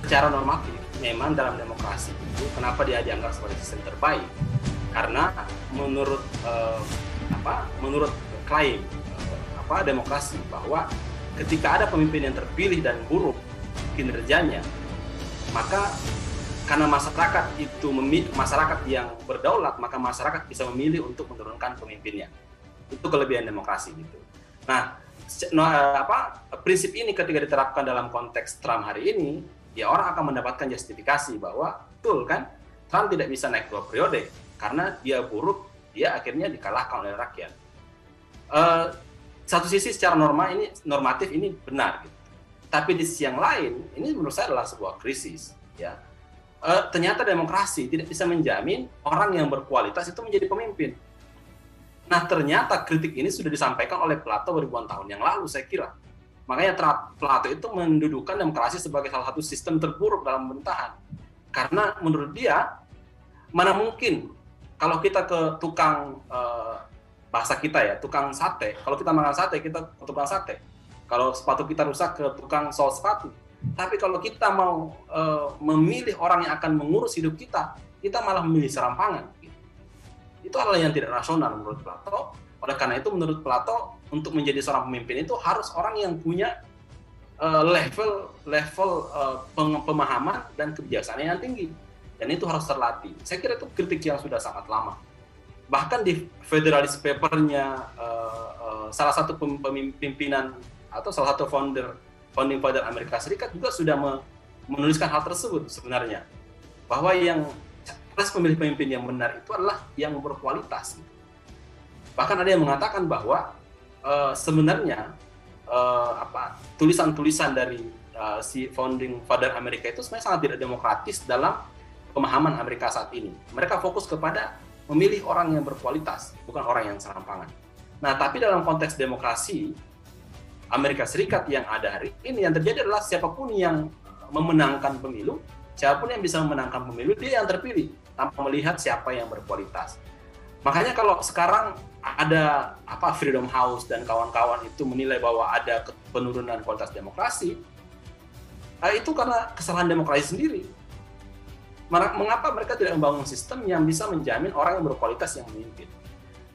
secara normatif memang dalam demokrasi itu kenapa dia dianggap sebagai sistem terbaik, karena menurut menurut klaim demokrasi bahwa ketika ada pemimpin yang terpilih dan buruk kinerjanya, maka karena masyarakat yang berdaulat, maka masyarakat bisa memilih untuk menurunkan pemimpinnya. Itu kelebihan demokrasi gitu. Nah, prinsip ini ketika diterapkan dalam konteks Trump hari ini, ya orang akan mendapatkan justifikasi bahwa betul kan, Trump tidak bisa naik 2 periode karena dia buruk, dia akhirnya dikalahkan oleh rakyat. Satu sisi secara normatif ini benar gitu. Tapi di sisi yang lain, ini menurut saya adalah sebuah krisis, ya. Ternyata demokrasi tidak bisa menjamin orang yang berkualitas itu menjadi pemimpin. Nah, ternyata kritik ini sudah disampaikan oleh Plato ribuan tahun yang lalu, saya kira. Makanya Plato itu mendudukan demokrasi sebagai salah satu sistem terburuk dalam pemerintahan. Karena menurut dia, mana mungkin kalau kita ke tukang, bahasa kita ya, tukang sate, kalau kita makan sate, kita ke tukang sate. Kalau sepatu kita rusak, ke tukang sol sepatu. Tapi kalau kita mau memilih orang yang akan mengurus hidup kita, kita malah memilih serampangan. Gitu. Itu adalah yang tidak rasional menurut Plato. Oleh karena itu menurut Plato, untuk menjadi seorang pemimpin itu harus orang yang punya level pemahaman dan kebijaksanaan yang tinggi. Dan itu harus terlatih. Saya kira itu kritik yang sudah sangat lama. Bahkan di Federalist Paper-nya salah satu pimpinan atau salah satu founding father Amerika Serikat juga sudah menuliskan hal tersebut sebenarnya, bahwa yang kelas pemilih pemimpin yang benar itu adalah yang berkualitas. Bahkan ada yang mengatakan bahwa sebenarnya tulisan-tulisan dari si founding father Amerika itu sebenarnya sangat tidak demokratis dalam pemahaman Amerika saat ini. Mereka fokus kepada memilih orang yang berkualitas, bukan orang yang serampangan. Nah, tapi dalam konteks demokrasi Amerika Serikat yang ada hari ini, yang terjadi adalah siapapun yang memenangkan pemilu, siapapun yang bisa memenangkan pemilu, dia yang terpilih tanpa melihat siapa yang berkualitas. Makanya kalau sekarang ada Freedom House dan kawan-kawan itu menilai bahwa ada penurunan kualitas demokrasi, itu karena kesalahan demokrasi sendiri. Mengapa mereka tidak membangun sistem yang bisa menjamin orang yang berkualitas yang memimpin?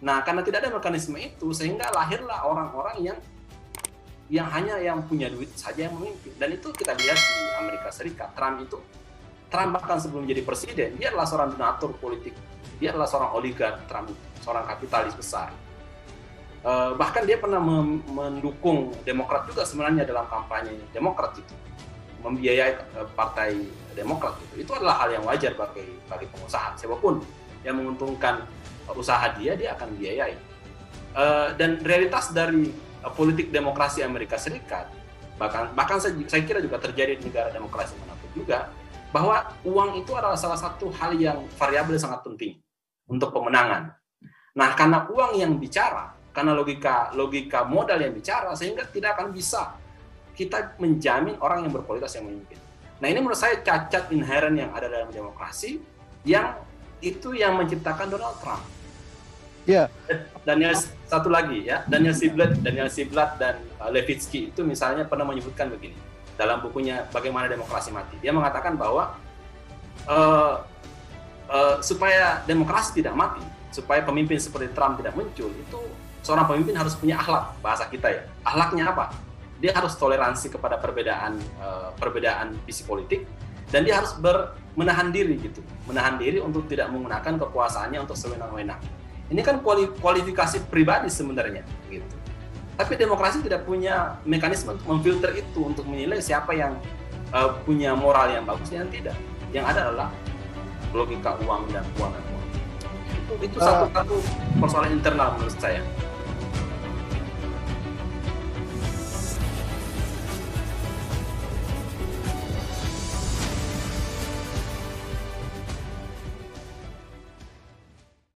Nah, karena tidak ada mekanisme itu, sehingga lahirlah orang-orang yang hanya yang punya duit saja yang memimpin. Dan itu kita lihat di Amerika Serikat. Trump bahkan sebelum jadi presiden, dia adalah seorang donatur politik. Dia adalah seorang oligark, Trump, seorang kapitalis besar. Bahkan dia pernah mendukung Demokrat juga sebenarnya dalam kampanye Demokrat itu. Membiayai partai Demokrat itu. Itu adalah hal yang wajar bagi pengusaha. Siapapun yang menguntungkan usaha dia akan biayai. Dan realitas dari politik demokrasi Amerika Serikat, bahkan saya kira juga terjadi di negara demokrasi manapun juga, bahwa uang itu adalah salah satu hal yang variabel sangat penting untuk pemenangan. Nah, karena uang yang bicara, karena logika modal yang bicara, sehingga tidak akan bisa kita menjamin orang yang berkualitas yang memimpin. Nah, ini menurut saya cacat inheren yang ada dalam demokrasi, yang menciptakan Donald Trump. Ya. Daniel satu lagi ya, Daniel Ziblatt dan Levitsky itu misalnya pernah menyebutkan begini dalam bukunya Bagaimana Demokrasi Mati. Dia mengatakan bahwa supaya demokrasi tidak mati, supaya pemimpin seperti Trump tidak muncul, itu seorang pemimpin harus punya akhlak, bahasa kita ya. Akhlaknya apa? Dia harus toleransi kepada perbedaan visi politik, dan dia harus menahan diri gitu, menahan diri untuk tidak menggunakan kekuasaannya untuk sewenang-wenang. Ini kan kualifikasi pribadi sebenarnya, gitu. Tapi demokrasi tidak punya mekanisme untuk memfilter itu, untuk menilai siapa yang punya moral yang bagus dan tidak. Yang ada adalah logika uang dan uang. Itu satu persoalan internal menurut saya.